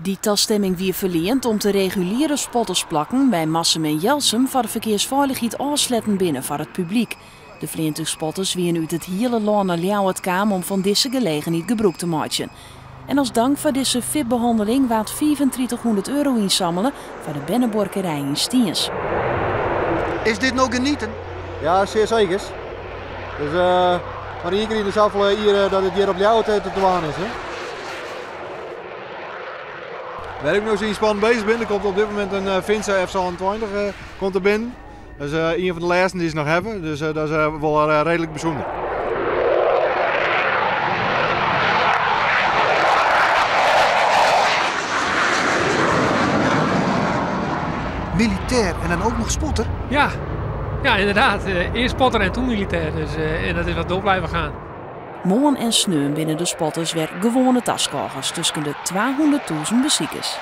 Die taststemming wie verleend om te reguliere spottersplakken bij Massum en Jelsum voor de verkeersveiligheid afsletten binnen voor het publiek. De vleertuigspotters wien uit het hele land naar Ljouwert kwamen om van deze gelegenheid gebruik te maken. En als dank voor deze VIP-behandeling waard €3500 inzamelen voor de Bennenborkerij in Stiens. Is dit nog genieten? Ja, zeer zeker. Dus, maar iedereen is afval hier dat het hier op Ljouwert te waan is. Hè? Waar ik nog zo spannend bezig ben, er komt op dit moment een Vinza F27 komt er binnen. Dat is een van de laatste die ze nog hebben, dus dat is wel redelijk bijzonder. Militair en dan ook nog spotter? Ja, inderdaad. Eerst spotter en toen militair. Dus, en dat is wat door blijven gaan. Morgen en sneun binnen de spotters weer gewone taskogers tussen de 200.000 bezoekers.